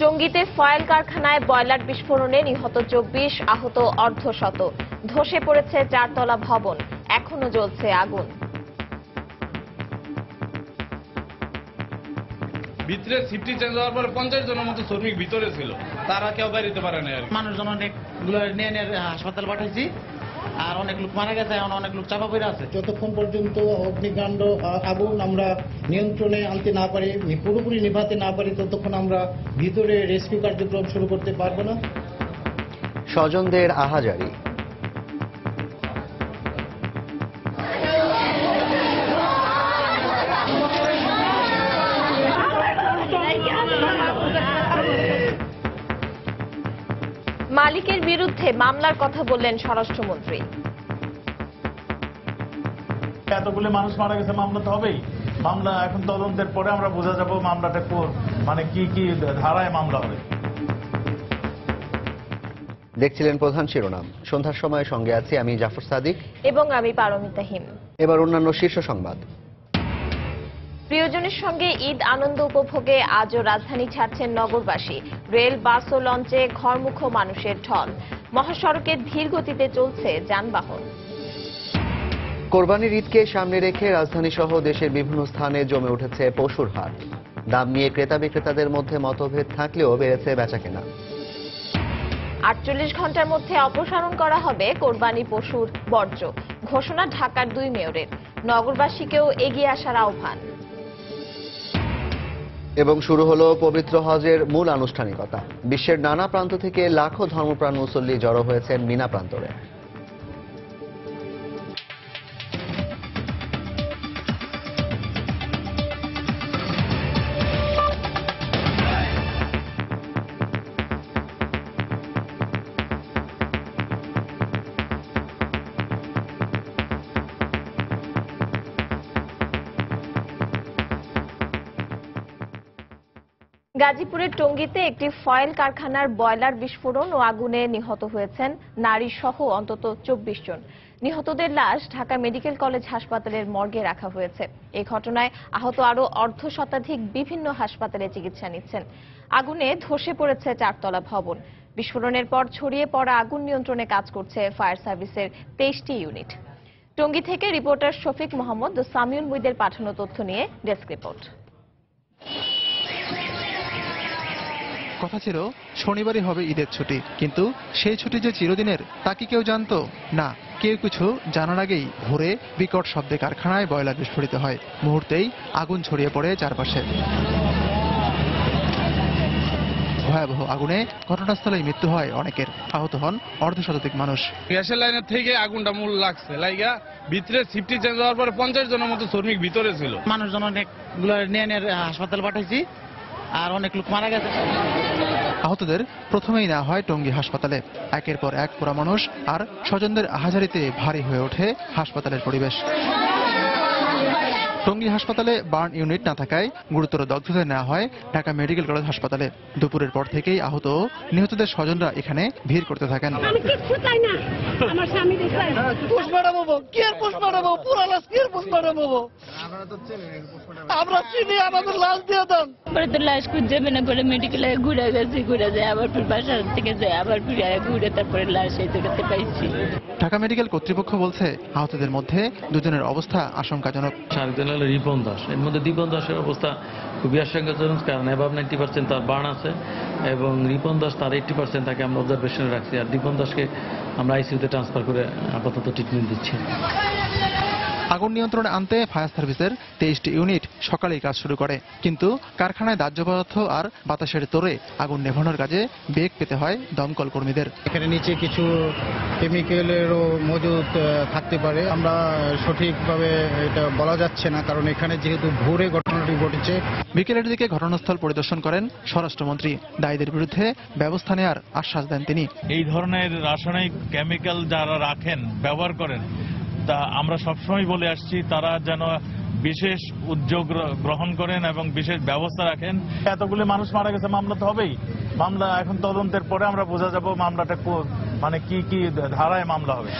টঙ্গীতে foil কারখানায় boiler বিস্ফোরণে নিহত 24, আহত অর্ধশত। ধসে পড়েছে 4 তলা ভবন, এখনো জ্বলছে আগুন। ভিতরে সিফটি চেঞ্জ হওয়ার পরে 50 জনের মতো শ্রমিক ভিতরে ছিল, তারা কেউ বেরিতে পারে না। মানুষজন অনেকগুলো নিয়ে হাসপাতাল পাঠাইছি, আর অনেক লোক মারা গেছে, অনেক লোক চাপা পড়ে আছে। যতক্ষণ পর্যন্ত অগ্নিকাণ্ড আগুন আমরা নিয়ন্ত্রণে আনতে না পারি, পুরোপুরি নিভাতে না পারি, ততক্ষণ আমরা ভিতরে রেস্কিউ কার্যক্রম শুরু করতে পারবো না। স্বজনদের আহাজারি। মালিকের বিরুদ্ধে মামলার কথা বললেন স্বরাষ্ট্রমন্ত্রী। এতগুলো মানুষ মারা গেছে, মামলা তো হবেই। মামলা এখন তদন্তের পরে আমরা বোঝা যাবো মামলাটা মানে কি কি ধারায় মামলা হবে। দেখছিলেন প্রধান শিরোনাম। সন্ধ্যার সময় সঙ্গে আছি আমি জাফর সাদিক এবং আমি পারমিতা হিম। এবার অন্যান্য শীর্ষ সংবাদ। প্রিয়জনের সঙ্গে ঈদ আনন্দ উপভোগে আজও রাজধানী ছাড়ছেন নগরবাসী। রেল, বাস ও লঞ্চে ঘরমুখো মানুষের ঢল। মহাসড়কে ধীর গতিতে চলছে যানবাহন। কোরবানির ঈদকে সামনে রেখে রাজধানী সহ দেশের বিভিন্ন স্থানে জমে উঠেছে পশুর হাট। দাম নিয়ে ক্রেতা বিক্রেতাদের মধ্যে মতভেদ থাকলেও বেড়েছে বেচাকেনা। 48 ঘন্টার মধ্যে অপসারণ করা হবে কোরবানি পশুর বর্জ্য, ঘোষণা ঢাকার 2 মেয়রের। নগরবাসীকেও এগিয়ে আসার আহ্বান। এবং শুরু হলো পবিত্র হজের মূল আনুষ্ঠানিকতা। বিশ্বের নানা প্রান্ত থেকে লাখো ধর্মপ্রাণ মুসল্লি জড়ো হয়েছেন মিনা প্রান্তরে। গাজীপুরের টঙ্গীতে একটি ফয়েল কারখানার বয়লার বিস্ফোরণ ও আগুনে নিহত হয়েছেন নারী সহ অন্তত 24 জন। নিহতদের লাশ ঢাকা মেডিকেল কলেজ হাসপাতালের মর্গে রাখা হয়েছে। এই ঘটনায় আহত আরও অর্ধশতাধিক বিভিন্ন হাসপাতালে চিকিৎসা নিচ্ছেন। আগুনে ধসে পড়েছে 4 তলা ভবন। বিস্ফোরণের পর ছড়িয়ে পড়া আগুন নিয়ন্ত্রণে কাজ করছে ফায়ার সার্ভিসের 23টি ইউনিট। টঙ্গী থেকে রিপোর্টার শফিক মোহাম্মদ ও সামিউল মুইদের পাঠানো তথ্য নিয়ে ডেস্ক রিপোর্ট। কথা ছিল শনিবারই হবে ঈদের ছুটি, কিন্তু সেই ছুটি যে চিরদিনের তা কি কেউ জানতো? না, কেউ কিছু জানার আগেই ভোরে বিকট শব্দে কারখানায় বয়লার বিস্ফোরিত হয়। মুহূর্তেই আগুন ছড়িয়ে পড়ে চারপাশে। ভয়াবহ আগুনে ঘটনাস্থলেই মৃত্যু হয় অনেকের, আহত হন অর্ধশতাধিক মানুষ। গ্যাসের লাইনের থেকে আগুনটা মূল লাগছে, লাইগা ভিতরে সিফটি চেঞ্জ হওয়ার পরে 50 জনের মতো শ্রমিক ভিতরে ছিল। মানুষজন অনেকগুলো নিয়ে হাসপাতাল পাঠাইছি, আর অনেক লোক মারা গেছে। আহতদের প্রথমেই নেওয়া হয় টঙ্গী হাসপাতালে। একের পর এক পোড়া মানুষ আর স্বজনদের আহাজারিতে ভারী হয়ে ওঠে হাসপাতালের পরিবেশ। টঙ্গী হাসপাতালে বার্ন ইউনিট না থাকায় গুরুতর দগ্ধদের নেওয়া হয় ঢাকা মেডিকেল কলেজ হাসপাতালে। দুপুরের পর থেকেই আহত ও নিহতদের স্বজনরা এখানে ভিড় করতে থাকেন। লাশ খুঁজে না করে মেডিকেলে ঘুরে গেছি, ঘুরে যায় আবার বাসার থেকে যায় আবার ঘুরে তারপরে লাশ এই জায়গাতে পাইছি। ঢাকা মেডিকেল কর্তৃপক্ষ বলছে আহতদের মধ্যে দুজনের অবস্থা আশঙ্কাজনক। রিপন দাস, এর মধ্যে দীপন দাসের অবস্থা খুবই আশঙ্কাজনক, কারণ এবার 90% তার বার্ন আছে এবং রিপন দাস তার 80% তাকে আমরা অবজারভেশনে রাখছি, আর দীপন দাসকে আমরা আইসিইউতে ট্রান্সফার করে আপাতত ট্রিটমেন্ট দিচ্ছি। আগুন নিয়ন্ত্রণে আনতে ফায়ার সার্ভিসের 23টি ইউনিট সকালেই কাজ শুরু করে, কিন্তু কারখানায় দাহ্য পদার্থ আর বাতাসের তোড়ে আগুন নেভানোর কাজে বেগ পেতে হয় দমকল কর্মীদের। এখানে নিচে কিছু কেমিক্যালেরও মজুদ থাকতে পারে, আমরা সঠিকভাবে এটা বলা যাচ্ছে না, কারণ এখানে যেহেতু ভোরে ঘটনাটি ঘটেছে। বিকেলের দিকে ঘটনাস্থল পরিদর্শন করেন স্বরাষ্ট্রমন্ত্রী। দায়ীদের বিরুদ্ধে ব্যবস্থা নেওয়ার আশ্বাস দেন তিনি। এই ধরনের রাসায়নিক কেমিক্যাল যারা রাখেন, ব্যবহার করেন, তা আমরা সবসময় বলে আসছি তারা যেন বিশেষ উদ্যোগ গ্রহণ করেন এবং বিশেষ ব্যবস্থা রাখেন। এতগুলো মানুষ মারা গেছে, মামলা তো হবেই। মামলা এখন তদন্তের পরে আমরা বোঝা যাবো মামলাটা মানে কি কি ধারায় মামলা হবে।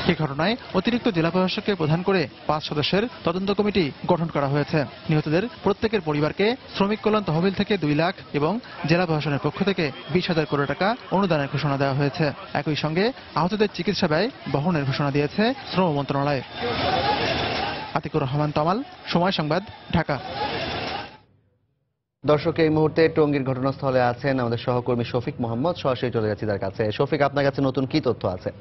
এ ঘটনায় অতিরিক্ত জেলা প্রশাসককে প্রধান করে 5 সদস্যের তদন্ত কমিটি গঠন করা হয়েছে। নিহতদের প্রত্যেকের পরিবারকে শ্রমিক কল্যাণ তহবিল থেকে 2 লাখ এবং জেলা প্রশাসনের পক্ষ থেকে 20,000 কোটি টাকা অনুদানের ঘোষণা দেওয়া হয়েছে। একই সঙ্গে আহতদের চিকিৎসা ব্যয় বহনের ঘোষণা দিয়েছে শ্রম মন্ত্রণালয়। আতিকুর রহমান তমাল, সময় সংবাদ, ঢাকা। দর্শক, এই মুহূর্তে টঙ্গীর ঘটনাস্থলে আছেন আমাদের সহকর্মী শফিক মোহাম্মদ। সরাসরি চলে যাচ্ছি তার কাছে। শফিক, আপনার কাছে নতুন কি তথ্য আছে?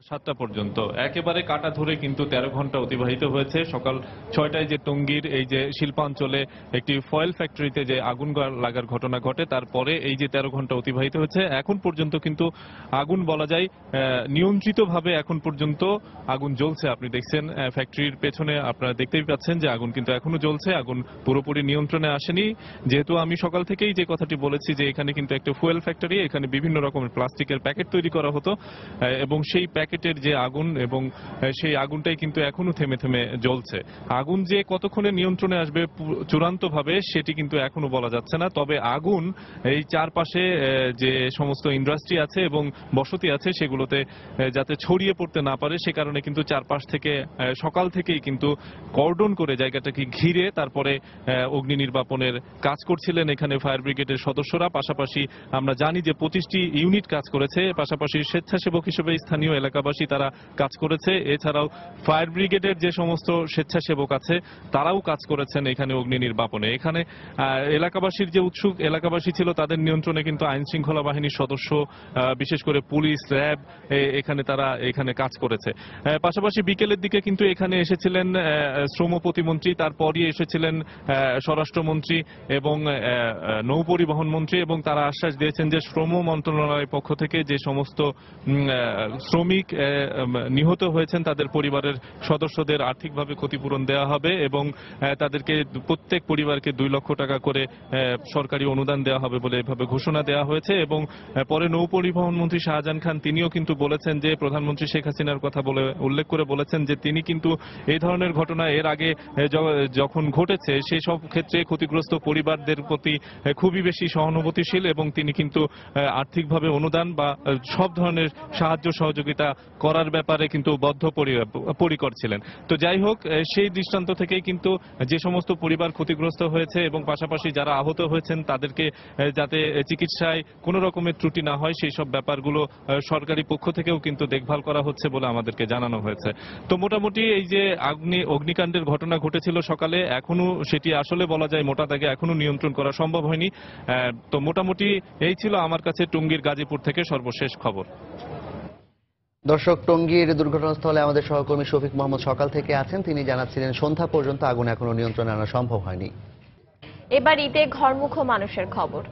7টা পর্যন্ত একেবারে কাটা ধরে কিন্তু 13 ঘন্টা অতিবাহিত হয়েছে। সকাল 6টায় যে টঙ্গীর এই যে শিল্পাঞ্চলে একটি ফয়েল ফ্যাক্টরিতে যে আগুন লাগার ঘটনা ঘটে, তারপরে এই যে 13 ঘন্টা অতিবাহিত হয়েছে, এখন পর্যন্ত কিন্তু আগুন বলা যায় নিয়ন্ত্রিতভাবে এখন পর্যন্ত আগুন জ্বলছে। আপনি দেখছেন ফ্যাক্টরির পেছনে, আপনারা দেখতেই পাচ্ছেন যে আগুন কিন্তু এখনো জ্বলছে। আগুন পুরোপুরি নিয়ন্ত্রণে আসেনি। যেহেতু আমি সকাল থেকেই যে কথাটি বলেছি যে এখানে কিন্তু একটা ফুয়েল ফ্যাক্টরি, এখানে বিভিন্ন রকমের প্লাস্টিকের প্যাকেট তৈরি করা হতো এবং সেই প্যাকেটের যে আগুন এবং সেই আগুনটাই কিন্তু এখনো থেমে থেমে জ্বলছে। আগুন যে কতক্ষণে নিয়ন্ত্রণে আসবে চূড়ান্তভাবে সেটি কিন্তু এখনো বলা যাচ্ছে না। তবে আগুন এই চারপাশে যে সমস্ত ইন্ডাস্ট্রি আছে এবং বসতি আছে সেগুলোতে যাতে ছড়িয়ে পড়তে না পারে সে কারণে কিন্তু চারপাশ থেকে সকাল থেকেই কিন্তু কর্ডন করে জায়গাটাকে ঘিরে তারপরে অগ্নি নির্বাপনের কাজ করছিলেন এখানে ফায়ার ব্রিগেডের সদস্যরা। পাশাপাশি আমরা জানি যে 25টি ইউনিট কাজ করেছে, পাশাপাশি স্বেচ্ছাসেবক হিসেবে স্থানীয় এলাকাবাসী তারা কাজ করেছে। এছাড়াও ফায়ার ব্রিগেডের যে সমস্ত স্বেচ্ছাসেবক আছে তারাও কাজ করেছেন এখানে অগ্নি নির্বাপনে। এখানে এলাকাবাসীর যে উৎসুক এলাকাবাসী ছিল তাদের নিয়ন্ত্রণে কিন্তু আইন শৃঙ্খলা বাহিনীর সদস্য, বিশেষ করে পুলিশ, র্যাব তারা এখানে কাজ করেছে। পাশাপাশি বিকেলের দিকে কিন্তু এখানে এসেছিলেন শ্রম প্রতিমন্ত্রী, তারপরই এসেছিলেন স্বরাষ্ট্রমন্ত্রী এবং নৌ পরিবহন মন্ত্রী, এবং তারা আশ্বাস দিয়েছেন যে শ্রম মন্ত্রণালয়ের পক্ষ থেকে যে সমস্ত শ্রমিক নিহত হয়েছেন তাদের পরিবারের সদস্যদের আর্থিকভাবে ক্ষতিপূরণ দেওয়া হবে এবং তাদেরকে প্রত্যেক পরিবারকে 2 লক্ষ টাকা করে সরকারি অনুদান দেওয়া হবে বলে এভাবে ঘোষণা দেওয়া হয়েছে। এবং পরে নৌ পরিবহন মন্ত্রী শাহজাহান খান তিনিও কিন্তু বলেছেন যে প্রধানমন্ত্রী শেখ হাসিনার কথা উল্লেখ করে বলেছেন যে তিনি কিন্তু এই ধরনের ঘটনা এর আগে যখন ঘটেছে সেই সব ক্ষেত্রে ক্ষতিগ্রস্ত পরিবারদের প্রতি খুবই বেশি সহানুভূতিশীল এবং তিনি কিন্তু আর্থিকভাবে অনুদান বা সব ধরনের সাহায্য সহযোগিতা করার ব্যাপারে কিন্তু বদ্ধপরিকর ছিলেন। তো যাই হোক, সেই দৃষ্টান্ত থেকেই কিন্তু যে সমস্ত পরিবার ক্ষতিগ্রস্ত হয়েছে এবং পাশাপাশি যারা আহত হয়েছেন তাদেরকে যাতে চিকিৎসায় কোনো রকমের ত্রুটি না হয় সেই সব ব্যাপারগুলো সরকারি পক্ষ থেকেও কিন্তু দেখভাল করা হচ্ছে বলে আমাদেরকে জানানো হয়েছে। তো মোটামুটি এই যে অগ্নিকাণ্ডের ঘটনা ঘটেছিল সকালে, এখনো সেটি আসলে বলা যায় মোটা দাগে এখনো নিয়ন্ত্রণ করা সম্ভব হয়নি। তো মোটামুটি এই ছিল আমার কাছে টঙ্গীর গাজীপুর থেকে সর্বশেষ খবর। দর্শক, টঙ্গীর দুর্ঘটনাস্থলে আমাদের সহকর্মী শফিক মোহাম্মদ সকাল থেকে আছেন। তিনি জানাচ্ছিলেন সন্ধ্যা পর্যন্ত আগুন এখনো নিয়ন্ত্রণে আনা সম্ভব হয়নি। এবার ঈদে ঘরমুখ মানুষের খবর।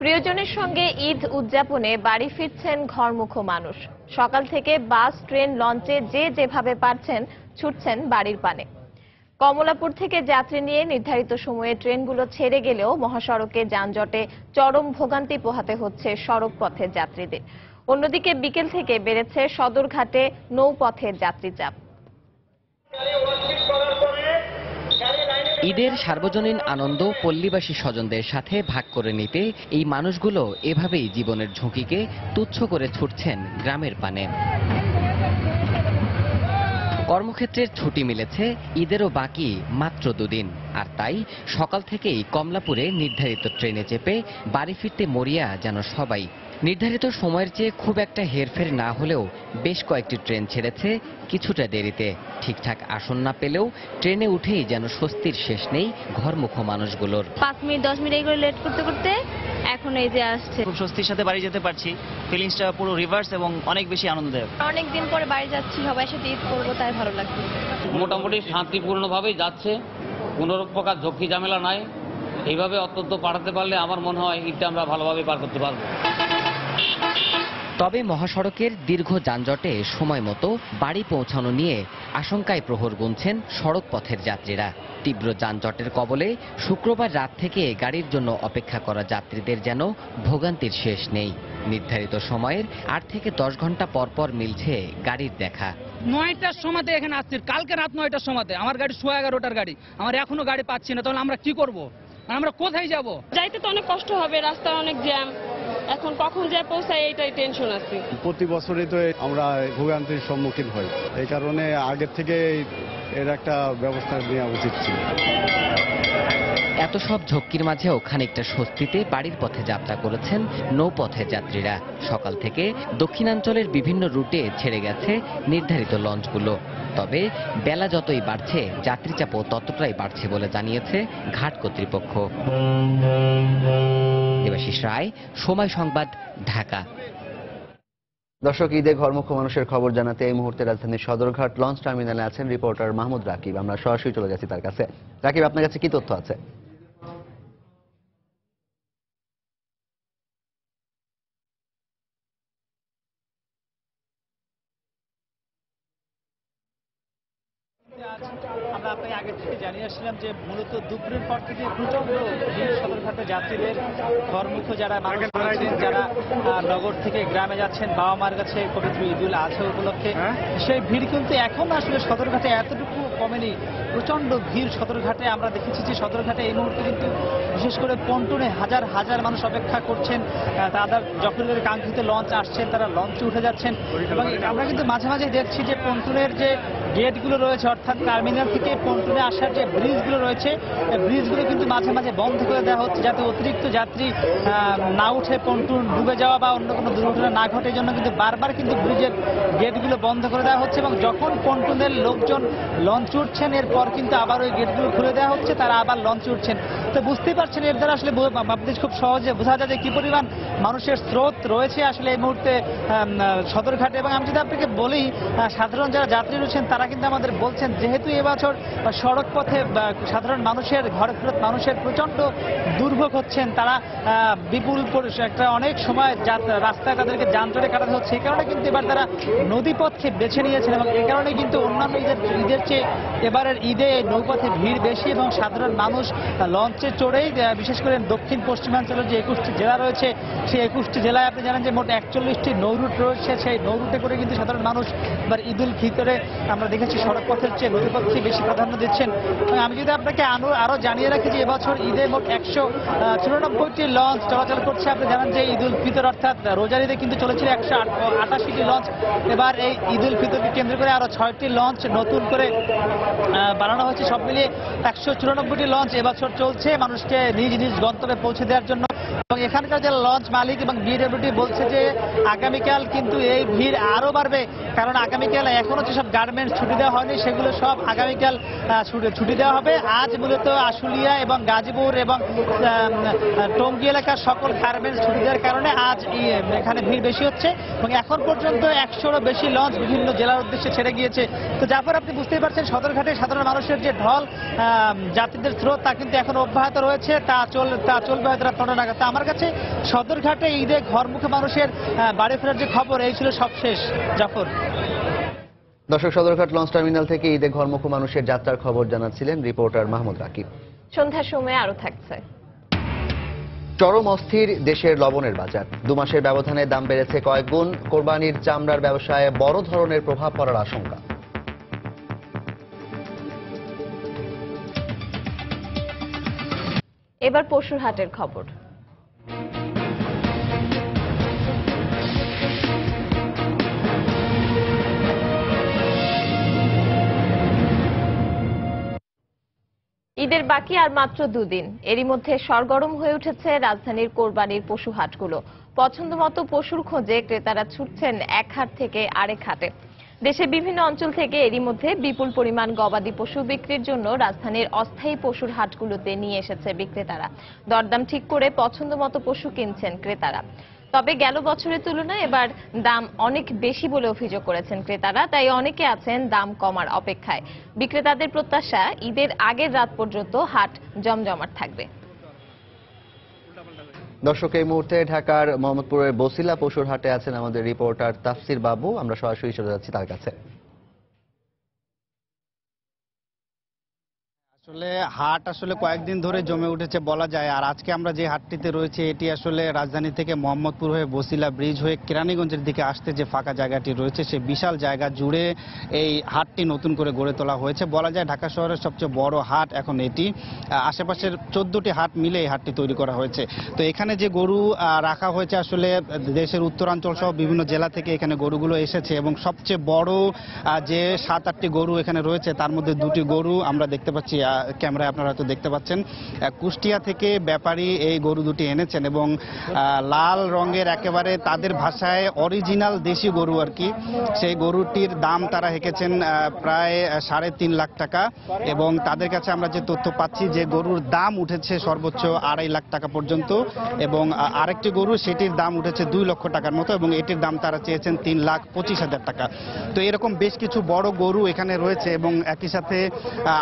প্রিয়জনের সঙ্গে ঈদ উদযাপনে বাড়ি ফিরছেন ঘরমুখ মানুষ। সকাল থেকে বাস, ট্রেন, লঞ্চে যে যেভাবে পারছেন ছুটছেন বাড়ির পানে। কমলাপুর থেকে যাত্রী নিয়ে নির্ধারিত সময়ে ট্রেনগুলো ছেড়ে গেলেও মহাসড়কে যানজটে চরম ভোগান্তি পোহাতে হচ্ছে সড়ক পথের যাত্রীদের। অন্যদিকে বিকেল থেকে বেড়েছে সদরঘাটে নৌপথের যাত্রী চাপ। ঈদের সার্বজনীন আনন্দ পল্লীবাসী স্বজনদের সাথে ভাগ করে নিতে এই মানুষগুলো এভাবেই জীবনের ঝুঁকিকে তুচ্ছ করে ছুটছেন গ্রামের পানে। কর্মক্ষেত্রের ছুটি মিলেছে, ঈদেরও বাকি মাত্র 2 দিন, আর তাই সকাল থেকেই কমলাপুরে নির্ধারিত ট্রেনে চেপে বাড়ি ফিরতে মরিয়া যেন সবাই। নির্ধারিত সময়ের চেয়ে খুব একটা হেরফের না হলেও বেশ কয়েকটি ট্রেন ছেড়েছে কিছুটা দেরিতে। ঠিকঠাক আসন না পেলেও ট্রেনে উঠেই যেন স্বস্তির শেষ নেই ঘরমুখ মানুষগুলোর। 5 মিনিট 10 মিনিট এগুলো লেট করতে করতে এখন এই যে আসছে। খুব স্বস্তির সাথে বাড়ি যেতে পারছি, ফিলিংসটা পুরো রিভার্স এবং অনেক বেশি আনন্দদায়ক। অনেক দিন পরে বাড়ি যাচ্ছি, সবাই সাথে ঈদ করবো, তাই ভালো লাগছে। মোটামুটি শান্তিপূর্ণভাবেই যাচ্ছে, কোনো প্রকার ঝক্কি ঝামেলা নাই। এইভাবে অত্যন্ত পাঠাতে পারলে আমার মনে হয় ঈদটা আমরা ভালোভাবে পার করতে পারবো। তবে মহাসড়কের দীর্ঘ যানজটে সময় মতো বাড়ি পৌঁছানো নিয়ে আশঙ্কায় প্রহর গুনছেন সড়ক পথের যাত্রীরা। তীব্র যানজটের কবলে শুক্রবার রাত থেকে গাড়ির জন্য অপেক্ষা করা যাত্রীদের যেন ভোগান্তির শেষ নেই। নির্ধারিত সময়ের 8 থেকে 10 ঘন্টা পর পর মিলছে গাড়ির দেখা। 9টার সময় এখানে আসছি, কালকে রাত 9টার সময় আমার গাড়ি 11:30টার গাড়ি, আমার এখনো গাড়ি পাচ্ছি না। তাহলে আমরা কি করব? আমরা কোথায় যাব? যাইতে তো অনেক কষ্ট হবে, রাস্তায় অনেক জ্যাম। এখন কখন যে পৌঁছায় এইটাই টেনশন আছে। প্রতি বছরই তো আমরা ভোগান্তির সম্মুখীন হই, এই কারণে আগের থেকে এর একটা ব্যবস্থা নেওয়া উচিত ছিল। এত সব ঝক্কির মাঝেও খানিকটা স্বস্তিতে বাড়ির পথে যাত্রা করেছেন নৌপথের যাত্রীরা। সকাল থেকে দক্ষিণাঞ্চলের বিভিন্ন রুটে ছেড়ে গেছে নির্ধারিত লঞ্চগুলো। তবে বেলা যতই বাড়ছে যাত্রী চাপও ততটাই বাড়ছে বলে জানিয়েছে ঘাট কর্তৃপক্ষ। দেবাশিস রায়, সময় সংবাদ, ঢাকা। দর্শক, ঈদে ঘরমুখী মানুষের খবর জানাতে এই মুহূর্তে রাজধানীর সদরঘাট লঞ্চ টার্মিনালে আছেন রিপোর্টার মাহমুদ রাকিব। আমরা সরাসরি চলে যাচ্ছি তার কাছে। রাকিব, আপনার কাছে কি তথ্য আছে? আমরা আপনাকে আগে থেকে জানিয়ে আসছিলাম যে মূলত দুপুরের পর থেকে প্রচন্ড ভিড় সদরঘাটে যাত্রীদের, ঘরমুখী যারা মানুষ রয়েছেন, যারা নগর থেকে গ্রামে যাচ্ছেন বাবা মার কাছে পবিত্র ঈদুল আজহা উপলক্ষে, সেই ভিড় কিন্তু এখন আসলে সদরঘাটে এতটুকু কমেনি। প্রচন্ড ভিড় সদরঘাটে। আমরা দেখেছি যে সদরঘাটে এই মুহূর্তে কিন্তু বিশেষ করে পন্টুনে হাজার হাজার মানুষ অপেক্ষা করছেন। তাদের যখনদের কাঙ্ক্ষিত লঞ্চ আসছেন তারা লঞ্চে উঠে যাচ্ছেন। এবং আমরা কিন্তু মাঝে মাঝে দেখছি যে পন্টুনের যে গেটগুলো রয়েছে, অর্থাৎ টার্মিনাল থেকে পন্টুনে আসার যে ব্রিজগুলো রয়েছে, ব্রিজগুলো কিন্তু মাঝে মাঝে বন্ধ করে দেওয়া হচ্ছে যাতে অতিরিক্ত যাত্রী না উঠে পন্টুন ডুবে যাওয়া বা অন্য কোনো দুর্ঘটনা না ঘটে। জন্য কিন্তু বারবার কিন্তু ব্রিজের গেটগুলো বন্ধ করে দেওয়া হচ্ছে এবং যখন পন্টুনের লোকজন লঞ্চ উঠছেন এরপর কিন্তু আবার ওই গেটগুলো খুলে দেওয়া হচ্ছে, তারা আবার লঞ্চে উঠছেন। তো বুঝতেই পারছেন এর দ্বারা আসলে আপনি খুব সহজে বোঝা যায় যে কি পরিমাণ মানুষের স্রোত রয়েছে আসলে এই মুহূর্তে সদরঘাটে। এবং আমি যদি আপনাকে বলি, সাধারণ যারা যাত্রী রয়েছেন তারা কিন্তু আমাদের বলছেন যেহেতু এবছর সড়ক পথে সাধারণ মানুষের ঘর ফেরত মানুষের প্রচন্ড দুর্ভোগ হচ্ছেন, তারা বিপুল একটা অনেক সময় রাস্তায় তাদেরকে যানজটে কাটাতে হচ্ছে। এই কারণে কিন্তু এবার তারা নদীপথকে বেছে নিয়েছেন এবং এই কারণে কিন্তু অন্যান্য ঈদের চেয়ে এবারের ঈদে নৌপথে ভিড় বেশি এবং সাধারণ মানুষ লঞ্চে চড়েই, বিশেষ করে দক্ষিণ পশ্চিমাঞ্চলের যে 21টি জেলা রয়েছে সেই 21টি জেলায় আপনি জানেন যে মোট 41টি নৌরুট রয়েছে। সেই নৌরুটে করে কিন্তু সাধারণ মানুষ এবার ঈদুল ফিতরে আমরা দেখেছি সড়ক পথের চেয়ে নদীপথকে বেশি প্রাধান্য দিচ্ছেন। আমি যদি আপনাকে আরো জানিয়ে রাখি যে এবছর ঈদে মোট 194টি লঞ্চ চলাচল করছে। আপনি জানেন যে ঈদুল ফিতর অর্থাৎ রোজার ঈদে কিন্তু চলেছিল 188টি লঞ্চ। এবার এই ঈদুল ফিতরকে কেন্দ্র করে আরো 6টি লঞ্চ নতুন করে বানানো হয়েছে। সব মিলিয়ে 194টি লঞ্চ এবছর চলছে মানুষকে নিজ নিজ গন্তব্যে পৌঁছে দেওয়ার জন্য। এবং এখানকার যে লঞ্চ মালিক এবং বিডব্লিউটি বলছে যে আগামীকাল কিন্তু এই ভিড় আরো বাড়বে, কারণ আগামীকাল এখনো যেসব গার্মেন্টস ছুটি দেওয়া হয়নি সেগুলো সব আগামীকাল ছুটি দেওয়া হবে। আজ মূলত আশুলিয়া এবং গাজীপুর এবং টঙ্গী এলাকার সকল গার্মেন্টস ছুটি দেওয়ার কারণে আজ এখানে ভিড় বেশি হচ্ছে এবং এখন পর্যন্ত 100রও বেশি লঞ্চ বিভিন্ন জেলার উদ্দেশ্যে ছেড়ে গিয়েছে। তো যারপর আপনি বুঝতেই পারছেন সদরঘাটে সাধারণ মানুষের যে ঢল, যাত্রীদের স্রোত তা কিন্তু এখন অব্যাহত রয়েছে, তা চলবে হয়তো রাত 9টা নাগাদ। আমার কাছে সদরঘাটে ঈদে ঘরমুখী মানুষের বাড়ি ফেরার যে খবর এই ছিল সবশেষ। জাফর। দর্শক, সদরঘাট লঞ্চ টার্মিনাল থেকে ঈদে ঘরমুখী মানুষের যাত্রার খবর জানাচ্ছিলেন রিপোর্টার মাহমুদ রাকিব। সন্ধ্যার সময় আরো থাকছে। চরম অস্থির দেশের লবণের বাজার। 2 মাসের ব্যবধানে দাম বেড়েছে কয়েক গুণ। কোরবানির চামড়ার ব্যবসায় বড় ধরনের প্রভাব পড়ার আশঙ্কা। এবার পশুর হাটের খবর। ঈদের বাকি আর মাত্র 2 দিন। এরই মধ্যে সরগরম হয়ে উঠেছে রাজধানীর কোরবানির পশু হাটগুলো। পছন্দমতো পশুর খোঁজে ক্রেতারা ছুটছেন এক হাট থেকে আরেক হাটে। দেশের বিভিন্ন অঞ্চল থেকে এরই মধ্যে বিপুল পরিমাণ গবাদি পশু বিক্রির জন্য রাজধানীর অস্থায়ী পশুর হাটগুলোতে নিয়ে এসেছে বিক্রেতারা। দরদাম ঠিক করে পছন্দমতো পশু কিনছেন ক্রেতারা। তবে গেল বছরের তুলনায় এবার দাম অনেক বেশি বলে অভিযোগ করেছেন ক্রেতারা, তাই অনেকে আছেন দাম কমার অপেক্ষায়। বিক্রেতাদের প্রত্যাশা ঈদের আগের রাত পর্যন্ত হাট জমজমাট থাকবে। দর্শক, এই মুহূর্তে ঢাকার মোহাম্মদপুরের বসিলা পশুর হাটে আছেন আমাদের রিপোর্টার তাফসির বাবু। আমরা সরাসরি চলে যাচ্ছি তার কাছে। আসলে হাট আসলে কয়েকদিন ধরে জমে উঠেছে বলা যায়। আর আজকে আমরা যে হাটটিতে রয়েছে এটি আসলে রাজধানী থেকে মোহাম্মদপুর হয়ে বসিলা ব্রিজ হয়ে কেরানীগঞ্জের দিকে আসতে যে ফাঁকা জায়গাটি রয়েছে সেই বিশাল জায়গা জুড়ে এই হাটটি নতুন করে গড়ে তোলা হয়েছে। বলা যায় ঢাকা শহরের সবচেয়ে বড় হাট এখন এটি। আশেপাশের 14টি হাট মিলে এই হাটটি তৈরি করা হয়েছে। তো এখানে যে গরু রাখা হয়েছে আসলে দেশের উত্তরাঞ্চল সহ বিভিন্ন জেলা থেকে এখানে গরুগুলো এসেছে এবং সবচেয়ে বড় যে 7-8টি গরু এখানে রয়েছে তার মধ্যে 2টি গরু আমরা দেখতে পাচ্ছি, ক্যামেরায় আপনারা হয়তো দেখতে পাচ্ছেন। কুষ্টিয়া থেকে ব্যাপারী এই গরু দুটি এনেছেন এবং লাল রঙের একেবারে তাদের ভাষায় অরিজিনাল দেশি গরু আর কি। সেই গরুটির দাম তারা হেঁকেছেন প্রায় 3.5 লাখ টাকা এবং তাদের কাছে আমরা যে তথ্য পাচ্ছি যে গরুর দাম উঠেছে সর্বোচ্চ 2.5 লাখ টাকা পর্যন্ত এবং আরেকটি গরু সেটির দাম উঠেছে 2 লক্ষ টাকার মতো এবং এটির দাম তারা চেয়েছেন 3,25,000 টাকা। তো এরকম বেশ কিছু বড় গরু এখানে রয়েছে এবং একই সাথে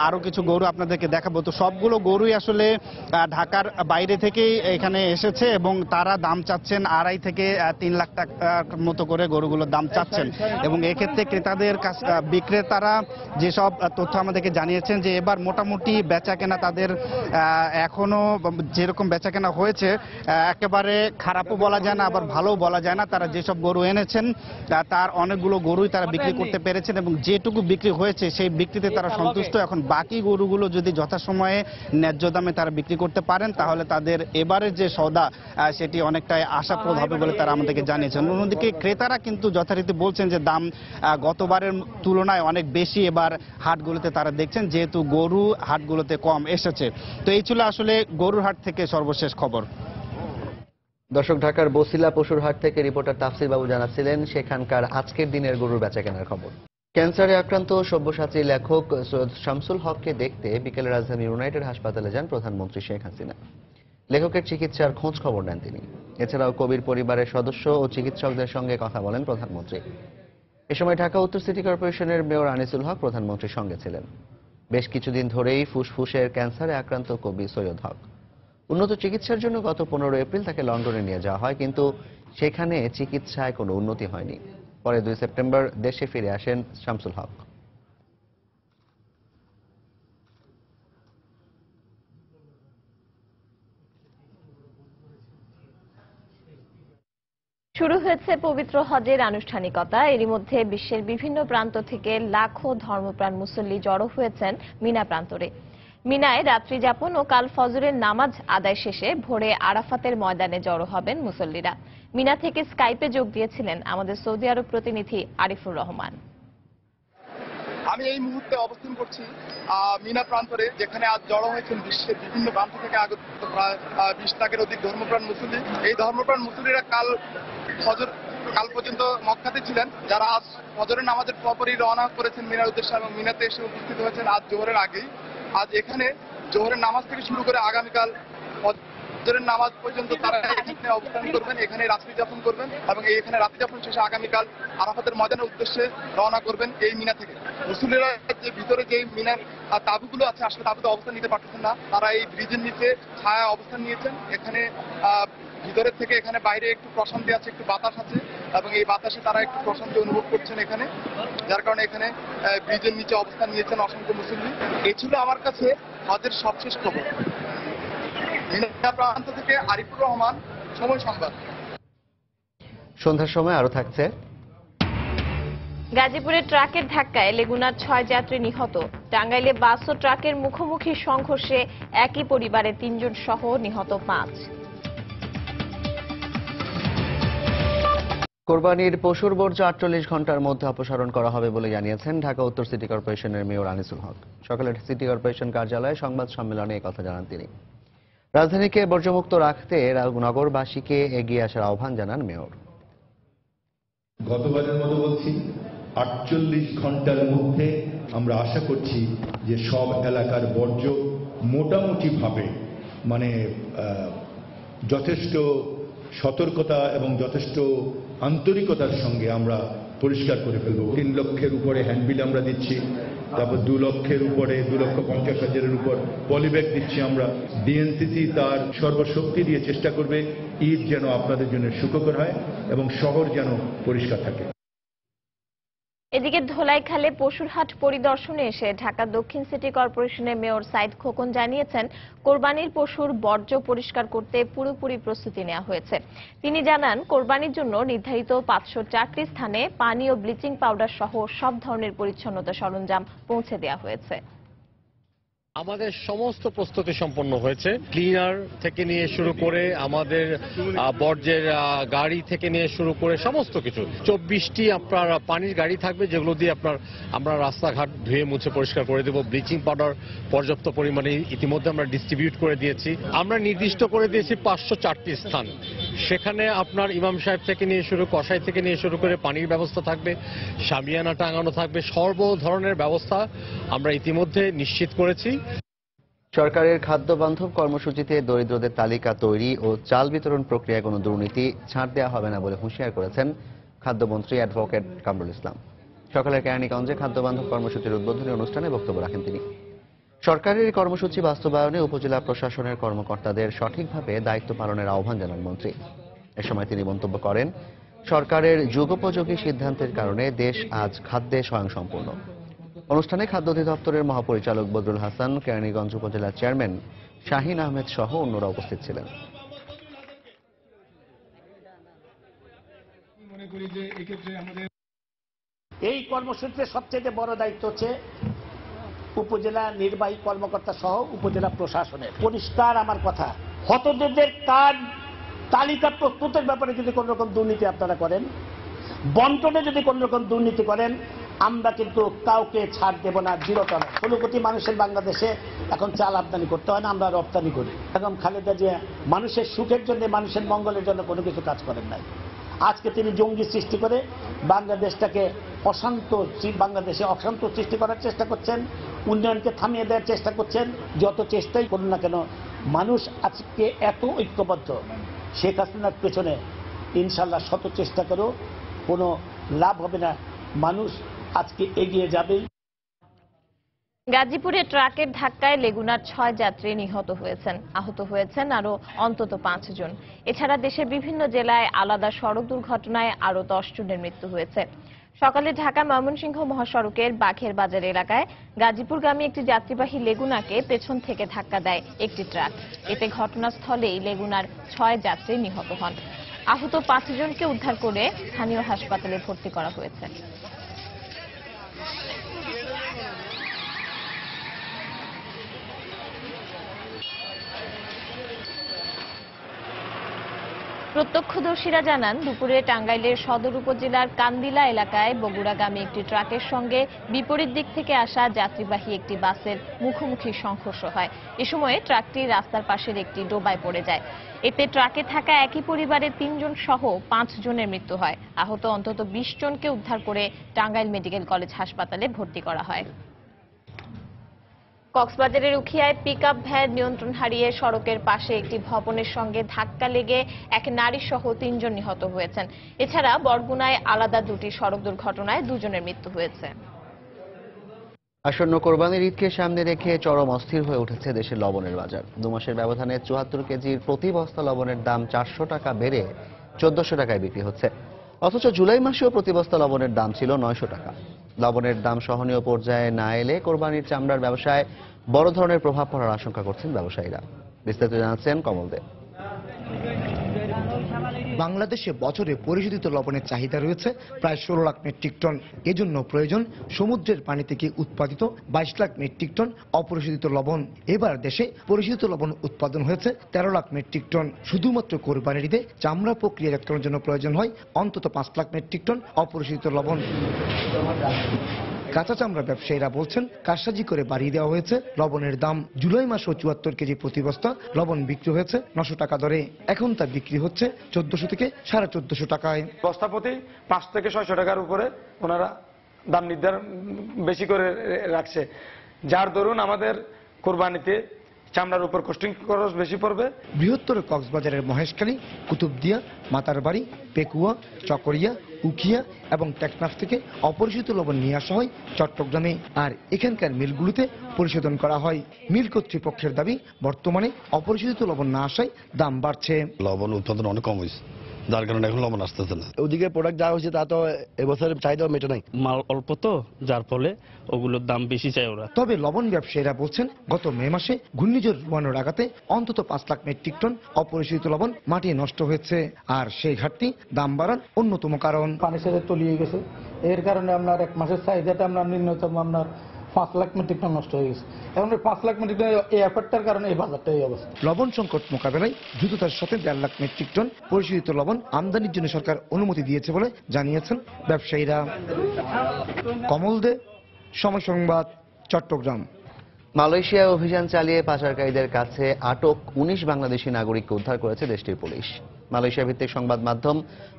আরো কিছু গরু আপনাদেরকে দেখাবো। তো সবগুলো গরুই আসলে ঢাকার বাইরে থেকেই এখানে এসেছে এবং তারা দাম চাচ্ছেন 2.5 থেকে 3 লাখ টাকার মতো করে গরুগুলোর দাম চাচ্ছেন এবং এক্ষেত্রে বিক্রেতারা যেসব তথ্য আমাদেরকে জানিয়েছেন যে এবার মোটামুটি বেচা কেনা তাদের এখনো যেরকম বেচা কেনা হয়েছে একেবারে খারাপও বলা যায় না আবার ভালোও বলা যায় না। তারা যেসব গরু এনেছেন তার অনেকগুলো গরুই তারা বিক্রি করতে পেরেছেন এবং যেটুকু বিক্রি হয়েছে সেই বিক্রিতে তারা সন্তুষ্ট। এখন বাকি গরুগুলো যদি যথাসময়ে ন্যায্য দামে তারা বিক্রি করতে পারেন তাহলে তাদের এবারের যে সওদা সেটি অনেকটাই আশাপ্রদ হবে বলে তারা আমাদেরকে জানিয়েছেন। অন্যদিকে ক্রেতারা কিন্তু যথারীতি বলছেন যে দাম গতবারের তুলনায় অনেক বেশি এবার হাটগুলোতে তারা দেখছেন যেহেতু গরু হাটগুলোতে কম এসেছে। তো এই ছিল আসলে গরুর হাট থেকে সর্বশেষ খবর। দর্শক, ঢাকার বসিলা পশুর হাট থেকে রিপোর্টার তাফসির বাবু জানাচ্ছিলেন সেখানকার আজকের দিনের গরুর বেচাকেনার খবর। ক্যান্সারে আক্রান্ত সব্যসাচী লেখক সৈয়দ শামসুল হককে দেখতে বিকেলে রাজধানী ইউনাইটেড হাসপাতালে যান প্রধানমন্ত্রী শেখ হাসিনা। লেখকের চিকিৎসার খোঁজ খবর নেন তিনি। এছাড়াও কবির পরিবারের সদস্য ও চিকিৎসকদের সঙ্গে কথা বলেন প্রধানমন্ত্রী। এ সময় ঢাকা উত্তর সিটি কর্পোরেশনের মেয়র আনিসুল হক প্রধানমন্ত্রীর সঙ্গে ছিলেন। বেশ কিছুদিন ধরেই ফুসফুসের ক্যান্সারে আক্রান্ত কবি সৈয়দ হক। উন্নত চিকিৎসার জন্য গত 15 এপ্রিল তাকে লন্ডনে নিয়ে যাওয়া হয়, কিন্তু সেখানে চিকিৎসায় কোনো উন্নতি হয়নি। পরে 2 সেপ্টেম্বর দেশে ফিরে আসেন শামসুল হক। শুরু হয়েছে পবিত্র হজের আনুষ্ঠানিকতা। এরই মধ্যে বিশ্বের বিভিন্ন প্রান্ত থেকে লাখো ধর্মপ্রাণ মুসল্লি জড়ো হয়েছেন মিনা প্রান্তরে। মিনায় রাত্রি যাপন ও কাল ফজরের নামাজ আদায় শেষে ভোরে আরাফাতের ময়দানে জড়ো হবেন মুসল্লিরা। মিনা থেকে স্কাইপে যোগ দিয়েছিলেন আমাদের সৌদি আরব প্রতিনিধি আরিফুর রহমান। আমি এই মুহূর্তে অবস্থান করছি মিনা প্রান্তরে, যেখানে আজ জড়ো হয়েছেন বিশ্বের বিভিন্ন প্রান্ত থেকে আগত প্রায় 20 লাখের অধিক ধর্মপ্রাণ মুসল্লি। এই ধর্মপ্রাণ মুসল্লিরা কাল পর্যন্ত মক্কাতে ছিলেন, যারা আজ ফজরের নামাজের পরপরই রওনা করেছেন মিনার উদ্দেশ্যে এবং মিনাতে এসে উপস্থিত হয়েছেন আজ জোহরের আগেই। আজ এখানে জোহরের নামাজ থেকে শুরু করে আগামীকাল ফজরের নামাজ পর্যন্ত তারা এখানে অবস্থান করবেন, এখানে রাত্রি যাপন করবেন এবং এখানে রাত্রি যাপন শেষে আগামীকাল আরাফাতের ময়দানের উদ্দেশ্যে রওনা করবেন এই মিনা থেকে। মুসল্লিরা যে ভিতরে যে মিনার তাঁবুগুলো আছে আসলে তাঁবুতে অবস্থান নিতে পারতেছেন না, তারা এই ব্রিজের নিচে ছায়া অবস্থান নিয়েছেন। এখানে ভিতরের থেকে এখানে বাইরে একটু প্রশান্তি আছে, একটু বাতাস আছে এবং এই বাতাসে তারা একটু প্রশান্তি অনুভব করছেন এখানে, যার কারণে এখানে ব্রিজের নিচে অবস্থান নিয়েছেন অসংখ্য মুসল্লি। এই ছিল আমার কাছে হজের সবশেষ খবর। মিনা প্রান্ত থেকে আরিফুর রহমান, সময় সংবাদ। সন্ধ্যার সময় আরো থাকছে। গাজীপুরে ট্রাকের ধাক্কায় লেগুনার 6 যাত্রী নিহত। টাঙ্গাইলে বাস ও ট্রাকের মুখোমুখি সংঘর্ষে একই পরিবারের 3 জন সহ নিহত 5। কোরবানির পশুর বর্জ্য 48 ঘন্টার মধ্যে অপসারণ করা হবে বলে জানিয়েছেন ঢাকা উত্তর সিটি কর্পোরেশনের মেয়র আনিসুল হক। সকালে সিটি কর্পোরেশন কার্যালয়ে সংবাদ সম্মেলনে এই কথা জানান তিনি। রাজধানীকে বর্জ্যমুক্ত রাখতে নগরবাসীকে এগিয়ে আসার আহ্বান জানান মেয়র। গতবারের মতো বলছি, 48 ঘন্টার মধ্যে আমরা আশা করছি যে সব এলাকার বর্জ্য মোটামুটিভাবে যথেষ্ট সতর্কতা এবং যথেষ্ট আন্তরিকতার সঙ্গে আমরা পরিষ্কার করে ফেলবো। 3 লক্ষের উপরে হ্যান্ডবিল আমরা দিচ্ছি, তারপর 2 লক্ষের উপরে 2,50,000-এর উপর পলিব্যাগ দিচ্ছি আমরা। ডিএনসিসি তার সর্বশক্তি দিয়ে চেষ্টা করবে ঈদ যেন আপনাদের জন্য সুখকর হয় এবং শহর যেন পরিষ্কার থাকে। এদিকে ধোলাইখালে পশুরহাট পরিদর্শনে এসে ঢাকা দক্ষিণ সিটি কর্পোরেশনের মেয়র সাইদ খোকন জানিয়েছেন, কোরবানির পশুর বর্জ্য পরিষ্কার করতে পুরোপুরি প্রস্তুতি নেওয়া হয়েছে। তিনি জানান, কোরবানির জন্য নির্ধারিত 504টি স্থানে পানি ও ব্লিচিং পাউডার সহ সব ধরনের পরিচ্ছন্নতা সরঞ্জাম পৌঁছে দেওয়া হয়েছে। আমাদের সমস্ত প্রস্তুতি সম্পন্ন হয়েছে, ক্লিনার থেকে নিয়ে শুরু করে আমাদের বর্জ্যের গাড়ি থেকে নিয়ে শুরু করে সমস্ত কিছু। 24টি আপনার পানির গাড়ি থাকবে, যেগুলো দিয়ে আমরা রাস্তাঘাট ধুয়ে মুছে পরিষ্কার করে দেব। ব্লিচিং পাউডার পর্যাপ্ত পরিমাণে ইতিমধ্যে আমরা ডিস্ট্রিবিউট করে দিয়েছি। আমরা নির্দিষ্ট করে দিয়েছি 504টি স্থান, সেখানে আপনার ইমাম সাহেব থেকে নিয়ে শুরু, কসাই থেকে নিয়ে শুরু করে পানির ব্যবস্থা থাকবে, শামিয়ানা টাঙানো থাকবে, সর্ব ধরনের ব্যবস্থা আমরা ইতিমধ্যে নিশ্চিত করেছি। সরকারের খাদ্য বান্ধব কর্মসূচিতে দরিদ্রদের তালিকা তৈরি ও চাল বিতরণ প্রক্রিয়ায় কোনো দুর্নীতি ছাড় দেওয়া হবে না বলে হুঁশিয়ার করেছেন খাদ্যমন্ত্রী অ্যাডভোকেট কামরুল ইসলাম। সকালে কেরানীগঞ্জে খাদ্য বান্ধব কর্মসূচির উদ্বোধনী অনুষ্ঠানে বক্তব্য রাখেন তিনি। সরকারের কর্মসূচি বাস্তবায়নে উপজেলা প্রশাসনের কর্মকর্তাদের সঠিকভাবে দায়িত্ব পালনের আহ্বান জানান মন্ত্রী। এ সময় তিনি মন্তব্য করেন, সরকারের যুগোপযোগী সিদ্ধান্তের কারণে দেশ আজ খাদ্যে স্বয়ংসম্পূর্ণ। অনুষ্ঠানে খাদ্য অধিদপ্তরের মহাপরিচালক বদরুল হাসান, কেরানীগঞ্জ উপজেলার চেয়ারম্যান শাহিন আহমেদ সহ অন্যরা উপস্থিত ছিলেন। এই কর্মসূচিতে সবচেয়ে বড় দায়িত্ব হচ্ছে উপজেলা নির্বাহী কর্মকর্তা সহ উপজেলা প্রশাসনের। পরিষ্কার আমার কথা, হতদরিদ্রের কার্ড তালিকা প্রস্তুতের ব্যাপারে যদি কোন রকম দুর্নীতি আপনারা করেন, বন্টনে যদি কোন রকম দুর্নীতি করেন, আমরা কিন্তু কাউকে ছাড় দেব না। 0 টলারেন্স। 16 কোটি মানুষের বাংলাদেশে এখন চাল আমদানি করতে হয় না, আমরা রপ্তানি করি। এখন খালেদা জিয়া মানুষের সুখের জন্য, মানুষের মঙ্গলের জন্য কোনো কিছু কাজ করেন নাই। আজকে তিনি জঙ্গি সৃষ্টি করে বাংলাদেশটাকে বাংলাদেশে অশান্ত সৃষ্টি করার চেষ্টা করছেন, উন্নয়নকে থামিয়ে দেওয়ার চেষ্টা করছেন। যত চেষ্টাই করুন না কেন, মানুষ আজকে এত ঐক্যবদ্ধ, শেখ হাসিনার পেছনে ইনশাল্লাহ শত চেষ্টা করেও কোনো লাভ হবে না। মানুষ আজকে এগিয়ে যাবেই। গাজীপুরে ট্রাকের ধাক্কায় লেগুনার 6 যাত্রী নিহত হয়েছেন, আহত হয়েছেন আরো অন্তত 5 জন। এছাড়া দেশের বিভিন্ন জেলায় আলাদা সড়ক দুর্ঘটনায় আরো 10 জনের মৃত্যু হয়েছে। সকালে ঢাকা ময়মনসিংহ মহাসড়কের বাঘের বাজার এলাকায় গাজীপুরগামী একটি যাত্রীবাহী লেগুনাকে পেছন থেকে ধাক্কা দেয় একটি ট্রাক। এতে ঘটনাস্থলেই লেগুনার 6 যাত্রী নিহত হন। আহত 5 জনকে উদ্ধার করে স্থানীয় হাসপাতালে ভর্তি করা হয়েছে। প্রত্যক্ষদর্শীরা জানান, দুপুরে টাঙ্গাইলের সদর উপজেলার কান্দিলা এলাকায় বগুড়াগামী একটি ট্রাকের সঙ্গে বিপরীত দিক থেকে আসা যাত্রীবাহী একটি বাসের মুখোমুখি সংঘর্ষ হয়। এ সময় ট্রাকটি রাস্তার পাশের একটি ডোবায় পড়ে যায়। এতে ট্রাকে থাকা একই পরিবারের 3 জন সহ 5 জনের মৃত্যু হয়। আহত অন্তত 20 জনকে উদ্ধার করে টাঙ্গাইল মেডিকেল কলেজ হাসপাতালে ভর্তি করা হয়। কক্সবাজারের উখিয়ায় পিকআপ ভ্যান নিয়ন্ত্রণ হারিয়ে সড়কের পাশে একটি ভবনের সঙ্গে ধাক্কা লেগে এক নারী সহ 3 জন নিহত হয়েছেন। এছাড়া বরগুনায় আলাদা 2টি সড়ক দুর্ঘটনায় 2 জনের মৃত্যু হয়েছে। আসন্ন কোরবানির ঈদকে সামনে রেখে চরম অস্থির হয়ে উঠেছে দেশের লবণের বাজার। 2 মাসের ব্যবধানে 74 কেজির প্রতি বস্তা লবণের দাম 400 টাকা বেড়ে 1400 টাকায় বিক্রি হচ্ছে। অথচ জুলাই মাসেও প্রতি বস্তা লবণের দাম ছিল 900 টাকা। লবণের দাম সহনীয় পর্যায়ে না এলে কোরবানির চামড়ার ব্যবসায় বড় ধরনের প্রভাব পড়ার আশঙ্কা করছেন ব্যবসায়ীরা। বিস্তারিত জানাচ্ছেন কমল দে। বাংলাদেশে বছরে পরিশোধিত লবণের চাহিদা রয়েছে প্রায় 16 লাখ মেট্রিক টন। এজন্য প্রয়োজন সমুদ্রের পানি থেকে উৎপাদিত 22 লাখ মেট্রিক টন অপরিশোধিত লবণ। এবার দেশে পরিশোধিত লবণ উৎপাদন হয়েছে 13 লাখ মেট্রিক টন। শুধুমাত্র কোরবানির ঈদে চামড়া প্রক্রিয়াজাতকরণের জন্য প্রয়োজন হয় অন্তত 5 লাখ মেট্রিক টন অপরিশোধিত লবণ। কাঁচা চামড়া ব্যবসায়ীরা বলছেন, কারসাজি করে বাড়িয়ে দেওয়া হয়েছে লবণের দাম। জুলাই মাসেও 74 কেজি প্রতি বস্তা লবণ বিক্রি হয়েছে 900 টাকা দরে। এখন তা বিক্রি হচ্ছে 1400 থেকে 1450 টাকায়। বস্তা প্রতি 5 থেকে 600 টাকার উপরে ওনারা দাম নির্ধারণ বেশি করে রাখছে, যার দরুন আমাদের কোরবানিতে চামড়ার উপর কস্টিং খরচ বেশি পড়বে। বৃহত্তর কক্সবাজারের মহেশখালী, কুতুবদিয়া, মাতারবাড়ি, পেকুয়া, চকরিয়া, উখিয়া এবং টেকনাফ থেকে অপরিশোধিত লবণ নিয়ে আসা হয় চট্টগ্রামে, আর এখানকার মিলগুলোতে পরিশোধন করা হয়। মিল কর্তৃপক্ষের দাবি, বর্তমানে অপরিশোধিত লবণ না আসায় দাম বাড়ছে। লবণ উৎপাদন অনেক কম হয়েছে, যার কারণে এখন লবণ আসতেছে না। ওদিকে প্রোডাক্ট যা হয়েছে তা তো এবছরের চাহিদা মেটে নাই, মাল অল্প তো, যার ফলে ওগুলোর দাম বেশি চাই ওরা। তবে লবণ ব্যবসায়ীরা বলছেন, গত মে মাসে ঘূর্ণিঝড় রুয়ানোর আঘাতে অন্তত 5 লাখ মেট্রিক টন অপরিশোধিত লবণ মাটি নষ্ট হয়েছে, আর সেই ঘাটতি দাম বাড়ার অন্যতম কারণ। পানি সেরে তলিয়ে গেছে, এর কারণে আপনার এক মাসের চাহিদাটা আপনার ন্যূনতম আপনার 5 লাখ মেট্রিক টন নষ্ট হয়ে গেছে। এখন 5 লাখ মেট্রিক টন এই এফেক্টের কারণে এই বাজারটা এই অবস্থা। লবণ সংকট মোকাবেলায় দ্রুততার সাথে 1.5 লাখ মেট্রিক টন পরিশোধিত লবণ আমদানির জন্য সরকার অনুমতি দিয়েছে বলে জানিয়েছেন ব্যবসায়ীরা। কমল দে, সময় সংবাদ, চট্টগ্রাম। মালয়েশিয়ায় অভিযান চালিয়ে পাচারকারীদের কাছে আটক 19 বাংলাদেশি নাগরিককে উদ্ধার করেছে দেশটির পুলিশ। মালয়েশিয়া ভিত্তিক সংবাদ মাধ্যম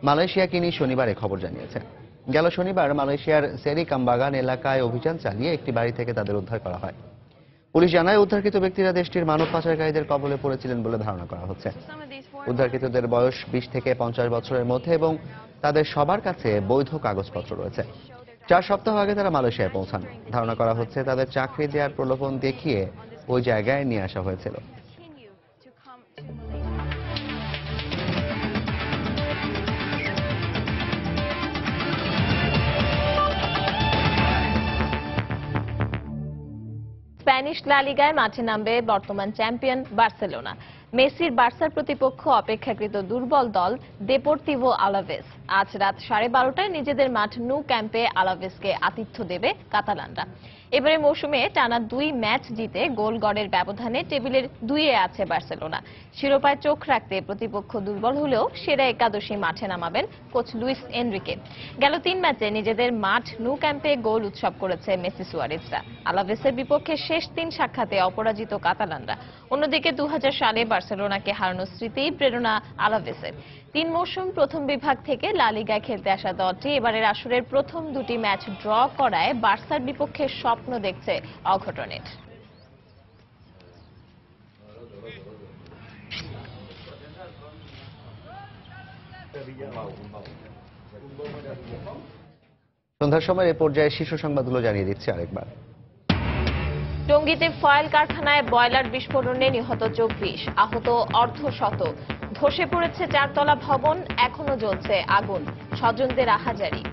মালয়েশিয়া কিনি শনিবার এই খবর জানিয়েছে। গেল শনিবার মালয়েশিয়ার সেরিকামবাগান এলাকায় অভিযান চালিয়ে একটি বাড়ি থেকে তাদের উদ্ধার করা হয়। পুলিশ জানায়, উদ্ধারকৃত ব্যক্তিরা দেশটির মানব পাচারকারীদের কবলে পড়েছিলেন বলে ধারণা করা হচ্ছে। উদ্ধারকৃতদের বয়স 20 থেকে 50 বছরের মধ্যে এবং তাদের সবার কাছে বৈধ কাগজপত্র রয়েছে। 4 সপ্তাহ আগে তারা মালয়েশিয়ায় পৌঁছান। ধারণা করা হচ্ছে তাদের চাকরি দেওয়ার প্রলোভন দেখিয়ে ওই জায়গায় নিয়ে আসা হয়েছিল। স্প্যানিশ লা লিগায় মাঠে নামবে বর্তমান চ্যাম্পিয়ন বার্সেলোনা। মেসির বার্সার প্রতিপক্ষ অপেক্ষাকৃত দুর্বল দল দেপোর্তিভো আলাভেস। আজ রাত 12:30টায় নিজেদের মাঠ নু ক্যাম্পে আলাভেসকে আতিথ্য দেবে কাতালানরা। এবারে মৌসুমে টানা 2 ম্যাচ জিতে গোল গড়ের ব্যবধানে টেবিলের 2-এ আছে বার্সেলোনা। শিরোপায় চোখ রাখতে প্রতিপক্ষ দুর্বল হলেও সেরা একাদশী মাঠে নামাবেন কোচ লুইস এনরিকে। গেল 3 ম্যাচে নিজেদের মাঠ নু ক্যাম্পে গোল উৎসব করেছে মেসি সুয়ারেজরা। আলাভেসের বিপক্ষে শেষ 3 সাক্ষাতে অপরাজিত কাতালানরা। অন্যদিকে 2000 সালে বার্সেলোনাকে হারানোর স্মৃতি প্রেরণা আলাভেসের। 3 মৌসুম প্রথম বিভাগ থেকে লা লিগায় খেলতে আসা দলটি এবারের আসরের প্রথম 2টি ম্যাচ ড্র করায় বার্সার বিপক্ষে স্বপ্ন দেখছে অঘটনের। সন্ধ্যার সময় এ পর্যায়ে শীর্ষ সংবাদগুলো জানিয়ে দিচ্ছে আরেকবার। টঙ্গীতে ফয়েল কারখানায় বয়লার বিস্ফোরণে নিহত 24, আহত অর্ধশত। ধসে পড়েছে 4 তলা ভবন, এখনো জ্বলছে আগুন, স্বজনদের আহাজারি।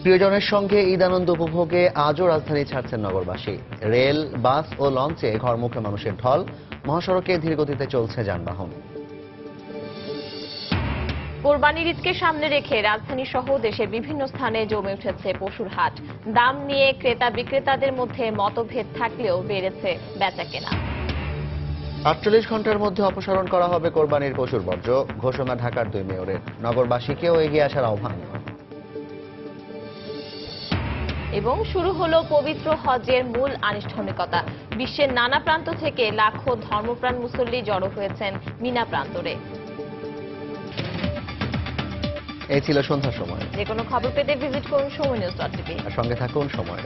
প্রিয়জনের সঙ্গে ঈদ আনন্দ উপভোগে আজও রাজধানী ছাড়ছেন নগরবাসী। রেল, বাস ও লঞ্চে ঘরমুখে মানুষের ঢল, মহাসড়কে ধীরগতিতে চলছে যানবাহন। কোরবানির ঈদকে সামনে রেখে রাজধানী সহ দেশের বিভিন্ন স্থানে জমে উঠেছে পশুর হাট। দাম নিয়ে ক্রেতা বিক্রেতাদের মধ্যে মতভেদ থাকলেও বেড়েছে বেচাকেনা। 48 ঘন্টার মধ্যে অপসারণ করা হবে কোরবানির পশুর বর্জ্য, ঘোষণা ঢাকার 2 মেয়রের। নগরবাসীকেও এগিয়ে আসার আহ্বান। এবং শুরু হলো পবিত্র হজের মূল আনুষ্ঠানিকতা। বিশ্বের নানা প্রান্ত থেকে লাখো ধর্মপ্রাণ মুসল্লি জড়ো হয়েছেন মিনা প্রান্তরে। এই ছিল সন্ধ্যার সময়। যে কোনো খবর পেতে ভিজিট করুন সময়নিউজ.tv। সঙ্গে থাকুন সময়।